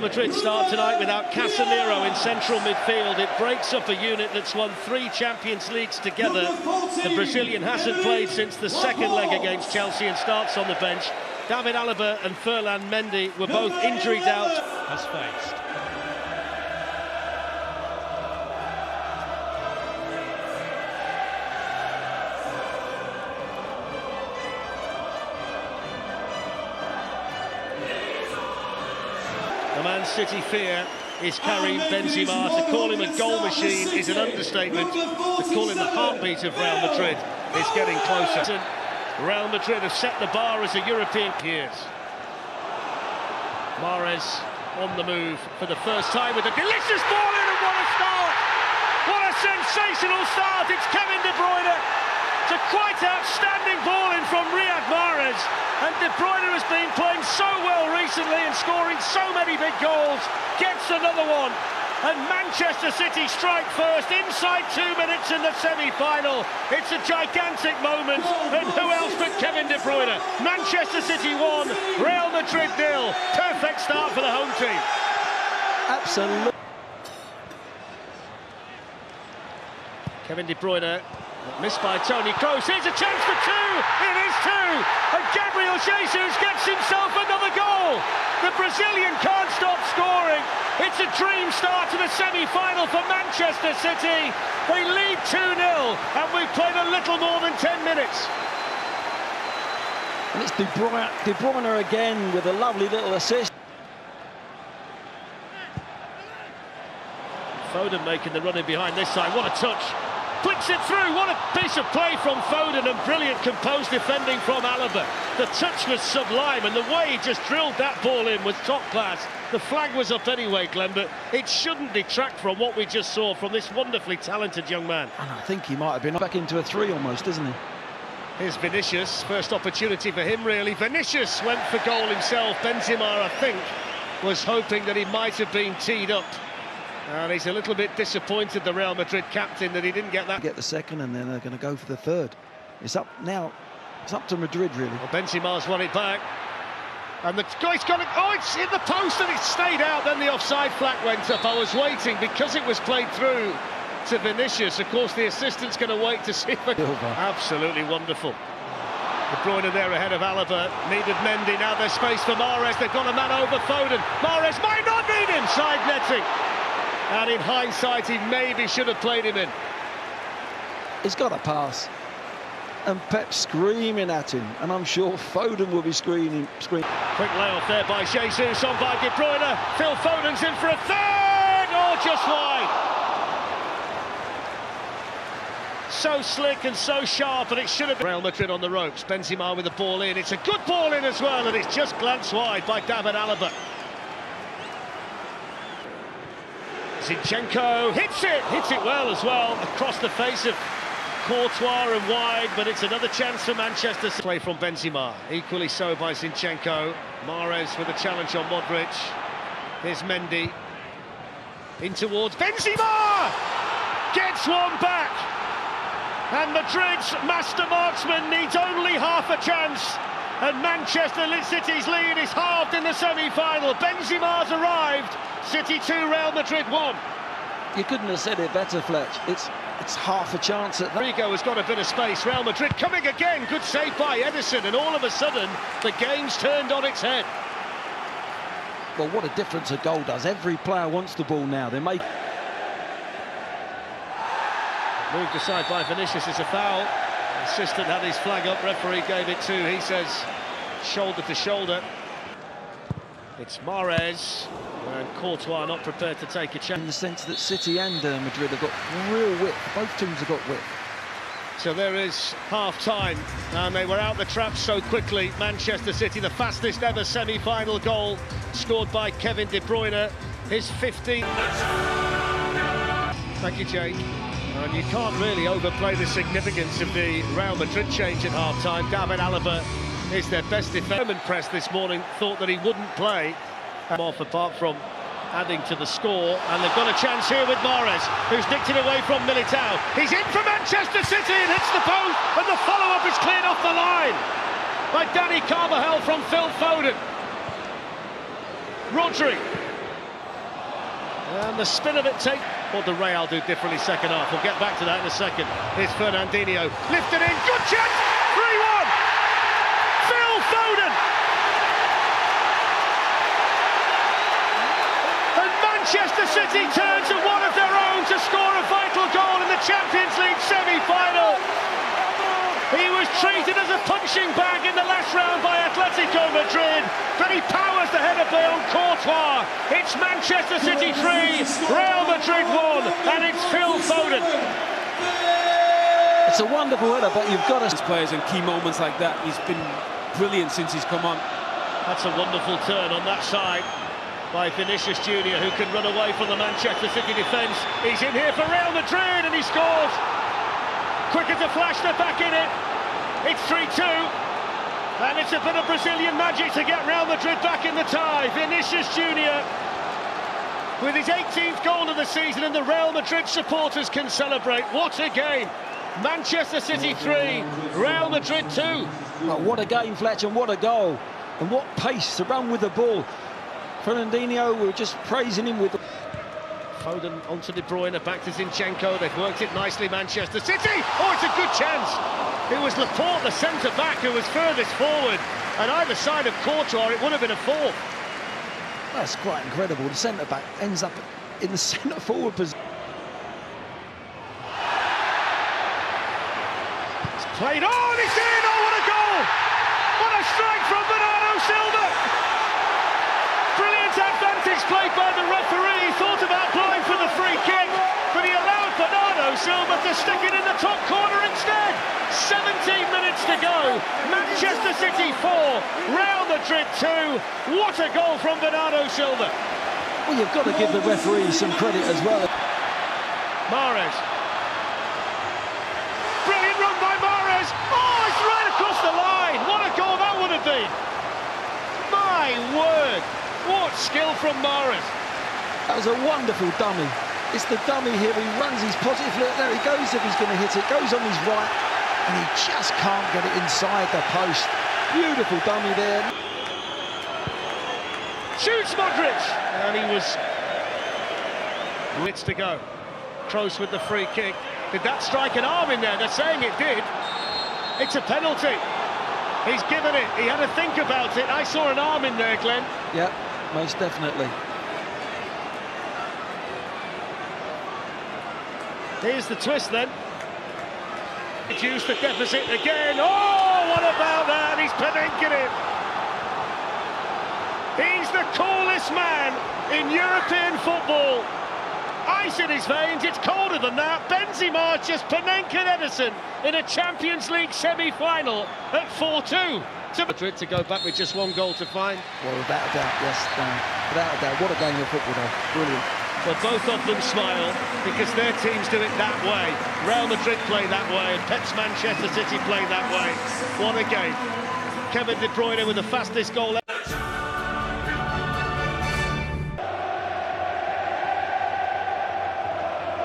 Madrid start tonight without Casemiro in central midfield. It breaks up a unit that's won 3 Champions Leagues together. The Brazilian hasn't played since the second leg against Chelsea and starts on the bench. David Alaba and Ferland Mendy were both injured out. Has faced. The Man City fear is Karim Benzema. To call him a goal machine is an understatement. To call him the heartbeat of Real Madrid is getting closer. Real Madrid have set the bar as a European peers. Mahrez on the move for the first time with a delicious ball in, and what a start! What a sensational start! It's Kevin De Bruyne. It's a quite outstanding ball in from Riyad Mahrez. And De Bruyne has been playing so well recently and scoring so many big goals. Gets another one. And Manchester City strike first inside 2 minutes in the semi-final. It's a gigantic moment. And who else but Kevin De Bruyne? Manchester City 1, Real Madrid 0. Perfect start for the home team. Absolutely. Kevin De Bruyne, missed by Toni Kroos. Here's a chance for 2. It is 2. And Gabriel Jesus gets himself another goal. The Brazilian can't stop scoring. It's a dream start to the semi-final for Manchester City. They lead 2-0, and we've played a little more than 10 minutes. And it's De Bruyne again with a lovely little assist. Foden making the run in behind this time. What a touch. Flicks it through. What a piece of play from Foden, and brilliant composed defending from Alaba. The touch was sublime, and the way he just drilled that ball in was top class. The flag was up anyway, Glenn, but it shouldn't detract from what we just saw from this wonderfully talented young man. And I think he might have been back into a 3 almost, isn't he? Here's Vinicius. First opportunity for him, really. Vinicius went for goal himself. Benzema, I think, was hoping that he might have been teed up. And he's a little bit disappointed, the Real Madrid captain, that he didn't get that. Get the second, and then they're going to go for the third. It's up now. It's up to Madrid, really. Well, Benzema's won it back. And the guy's got it. Oh, it's in the post, and it stayed out. Then the offside flag went up. I was waiting because it was played through to Vinicius. Of course, the assistant's going to wait to see if absolutely wonderful. De Bruyne there ahead of Alaba. Needed Mendy. Now there's space for Mahrez. They've got a man over Foden. Mahrez might not need him. Side netting. And in hindsight, he maybe should have played him in. He's got a pass. And Pep screaming at him. And I'm sure Foden will be screaming. Quick layoff there by Jesus, on by De Bruyne. Phil Foden's in for a third! Oh, just wide. So slick and so sharp, and it should have been. Real Madrid on the ropes. Benzema with the ball in. It's a good ball in as well, and it's just glanced wide by David Alaba. Zinchenko hits it well as well, across the face of Courtois and wide, but it's another chance for Manchester City. Play from Benzema, equally so by Zinchenko. Mahrez with a challenge on Modric. Here's Mendy. In towards Benzema! Gets one back! And Madrid's master marksman needs only half a chance. And Manchester City's lead is halved in the semi-final. Benzema's arrived. City 2, Real Madrid 1. You couldn't have said it better, Fletch. It's half a chance at that. Rigo has got a bit of space. Real Madrid coming again. Good save by Edison. And all of a sudden, the game's turned on its head. Well, what a difference a goal does. Every player wants the ball now. They make... Moved aside by Vinicius, it's a foul. The assistant had his flag up, referee gave it too. He says shoulder to shoulder. It's Mahrez, and Courtois not prepared to take a chance. In the sense that City and Madrid have got real width. Both teams have got width. So there is half-time, and they were out the trap so quickly. Manchester City, the fastest ever semi-final goal, scored by Kevin De Bruyne, his 15th. Thank you, Jake. And you can't really overplay the significance of the Real Madrid change at half-time. David Alaba is their best defender. Press this morning thought that he wouldn't play. Off apart from adding to the score, and they've got a chance here with Mahrez, who's nicked it away from Militao. He's in for Manchester City and hits the post, and the follow-up is cleared off the line by Dani Carvajal from Phil Foden. Rodri And the spin of it take. What did Real do differently second half? We'll get back to that in a second. Here's Fernandinho, lifted in, good chance, 3-1! Phil Foden! And Manchester City turn to one of their own to score a vital goal in the Champions League semi-final. He was treated as a punching bag in the last round by Atletico Madrid, but he powers the header play on Courtois. It's Manchester City 3, Real Madrid 1, and it's Phil Foden. It's a wonderful header, but you've got to... Players in key moments like that, he's been brilliant since he's come on. That's a wonderful turn on that side by Vinicius Junior, who can run away from the Manchester City defence. He's in here for Real Madrid, and he scores. Quick as a flash, they're back in it. It's 3-2. And it's a bit of Brazilian magic to get Real Madrid back in the tie. Vinicius Junior with his 18th goal of the season, and the Real Madrid supporters can celebrate. What a game. Manchester City 3, Real Madrid 2. Well, what a game, Fletcher, and what a goal. And what pace to run with the ball. Fernandinho, we were just praising him with... Foden onto De Bruyne, back to Zinchenko. They've worked it nicely, Manchester City. Oh, it's a good chance. It was Laporte, the centre-back, who was furthest forward. And either side of Courtois, it would have been a fourth. That's quite incredible. The centre-back ends up in the centre-forward position. It's played on, it's in! Oh, what a goal! What a strike from Bernardo Silva! Brilliant advantage played by the referee. He thought about blowing for the free kick, but he allowed Bernardo Silva to stick it in the top corner instead. 17 minutes to go. Manchester City 4, Real Madrid 2. What a goal from Bernardo Silva. Well, you've got to give the referee some credit as well. Mahrez. Brilliant run by Mahrez. Oh, it's right across the line. What a goal that would have been. My word. What skill from Mahrez. That was a wonderful dummy. It's the dummy here. He runs his positive look. There he goes if he's going to hit it. Goes on his right, and he just can't get it inside the post. Beautiful dummy there. Shoots Madrid, and he was... minutes to go. Kroos with the free kick. Did that strike an arm in there? They're saying it did. It's a penalty. He's given it. He had to think about it. I saw an arm in there, Glenn. Yeah, most definitely. Here's the twist then. Reduce the deficit again. Oh, what about that? He's penenking it. He's the coolest man in European football. Ice in his veins, it's colder than that. Benzema just Panenka Edison in a Champions League semi-final at 4-2. To Madrid to go back with just one goal to find. Well, without a doubt, yes, without a doubt. What a game of football, though. Brilliant. Well, both of them smile because their teams do it that way. Real Madrid play that way, and Pep's Manchester City play that way. What a game. Kevin De Bruyne with the fastest goal ever.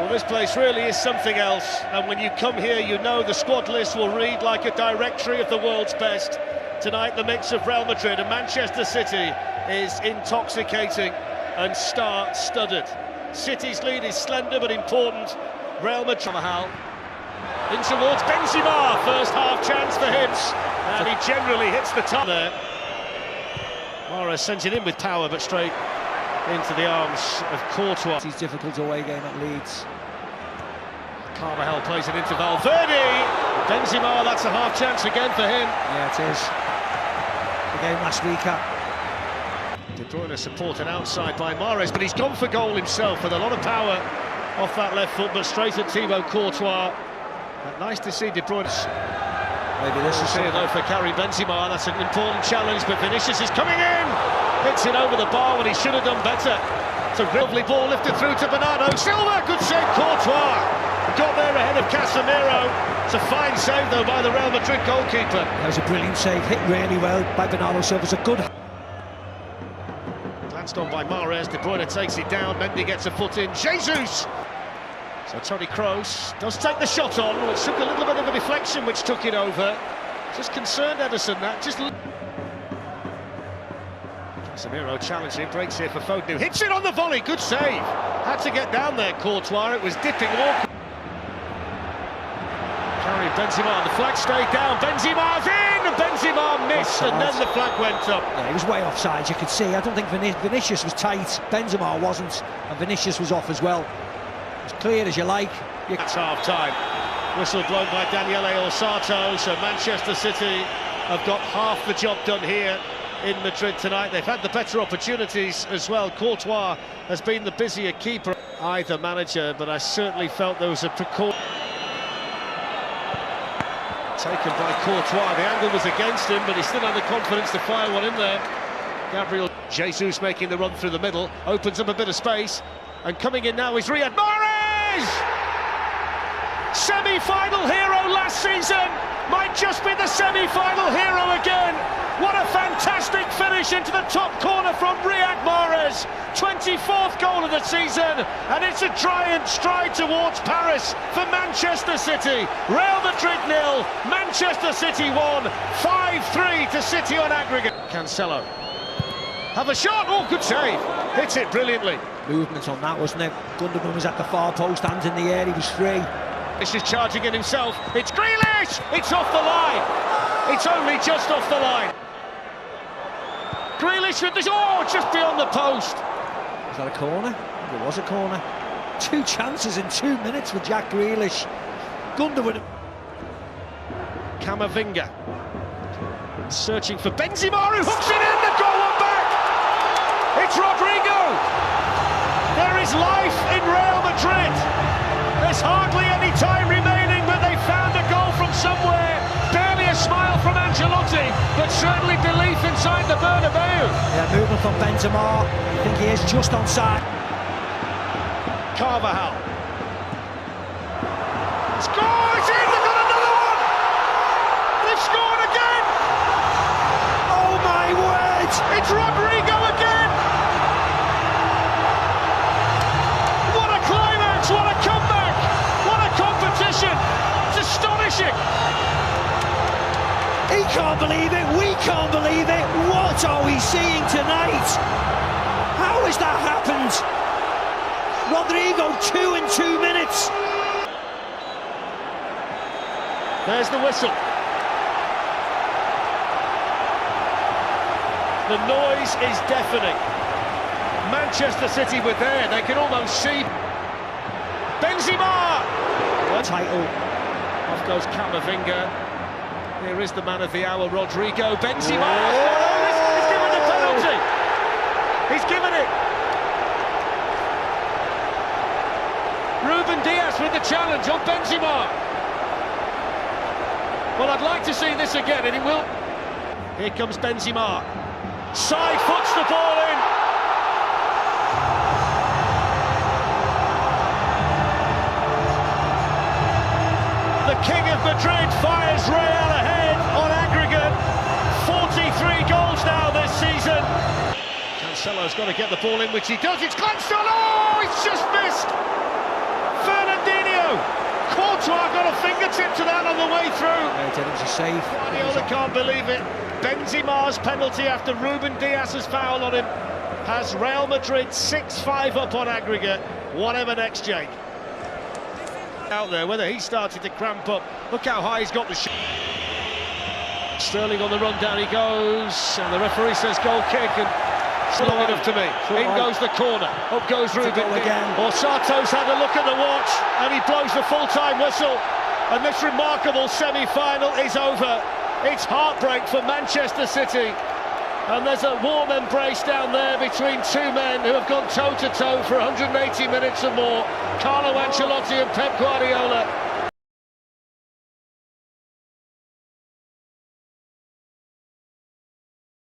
Well, this place really is something else, and when you come here, you know the squad list will read like a directory of the world's best. Tonight, the mix of Real Madrid and Manchester City is intoxicating and star-studded. City's lead is slender but important. Real Madrid in towards Benzema, first half chance for him, and he generally hits the top there. Mahrez sends it in with power, but straight into the arms of Courtois. He's difficult away game at Leeds. Carvajal plays it into Valverde. Benzema, that's a half chance again for him. Yeah, it is. The game last week up. De Bruyne supported outside by Mahrez, but he's gone for goal himself with a lot of power off that left foot, but straight at Thibaut Courtois. But nice to see De Bruyne. Maybe this is here though for Karim Benzema. That's an important challenge, but Vinicius is coming in. Hits it over the bar when he should have done better. It's a lovely ball lifted through to Bernardo Silva. Good save, Courtois. Got there ahead of Casemiro. It's a fine save though by the Real Madrid goalkeeper. That was a brilliant save, hit really well by Bernardo Silva. It's a good... Glanced on by Mahrez, De Bruyne takes it down, Mendy gets a foot in, Jesus! So Toni Kroos does take the shot on, which took a little bit of a deflection which took it over. Just concerned Edison that, just... Casemiro challenging, breaks here for Foden, hits it on the volley, good save. Had to get down there, Courtois, it was dipping awkward. Carrying Benzema, the flag stayed down, Benzema's in, and Benzema missed, and then the flag went up. Yeah, he was way offside, you could see. I don't think Vinicius was tight, Benzema wasn't, and Vinicius was off as well. As clear as you like. That's half-time. Whistle blown by Daniele Orsato, so Manchester City have got half the job done here in Madrid tonight. They've had the better opportunities as well. Courtois has been the busier keeper, either manager, but I certainly felt there was a precaution taken by Courtois. The angle was against him, but he still had the confidence to fire one in there. Gabriel Jesus making the run through the middle, opens up a bit of space, and coming in now is Riyad Mahrez! Semi-final hero last season, might just be the semi-final hero again. What a fantastic finish into the top corner from Riyad Mahrez. 24th goal of the season, and it's a giant stride towards Paris for Manchester City. Real Madrid 0, Manchester City 1, 5-3 to City on aggregate. Cancelo have a shot, oh good save, hits it brilliantly. Movement on that, wasn't it? Gundogan was at the far post, hands in the air, he was free. This is charging in himself, it's Grealish, it's off the line, it's only just off the line. Grealish with this, oh, just beyond the post. Was that a corner? It was a corner. 2 chances in 2 minutes for Jack Grealish. Gundogan. Camavinga searching for Benzema, who hooks it in, the goal one back. It's Rodrigo. There is life in Real Madrid. There's hardly any time remaining, but they found a goal from somewhere. Barely a smile from Ancelotti, but certainly belief inside the Bernabeu. Yeah, movement from Benzema. I think he is just onside. Carvajal. Scores in! They've got another one! They've scored again! Oh my word! It's Rodrigo again! What a climax! What a comeback! What a competition! It's astonishing! He can't believe it, we can't believe it. What are we seeing tonight? How has that happened? Rodrigo 2 in 2 minutes. There's the whistle. The noise is deafening. Manchester City were there, they can almost see. Benzema! Title. Off goes Camavinga. Here is the man of the hour, Rodrigo. Benzema! He's given the penalty! He's given it! Ruben Dias with the challenge on Benzema. Well, I'd like to see this again, and it will. Here comes Benzema. Side foots the ball in. The King of Madrid fires Real ahead on aggregate. 43 goals now this season. Cancelo's got to get the ball in, which he does. It's glanced on. Oh, it's just missed. Fernandinho. Courtois got a fingertip to that on the way through. Yeah, it was a save. Guardiola can't believe it. Benzema's penalty after Ruben Dias's foul on him has Real Madrid 6-5 up on aggregate. Whatever next, Jake. Out there, whether he started to cramp up. Look how high he's got the shot. Sterling on the run, down he goes, and the referee says goal kick, and it's long enough to me. In goes the corner, up goes Ruben again. Orsato's had a look at the watch, and he blows the full-time whistle, and this remarkable semi-final is over. It's heartbreak for Manchester City, and there's a warm embrace down there between two men who have gone toe-to-toe for 180 minutes or more. Carlo Ancelotti and Pep Guardiola.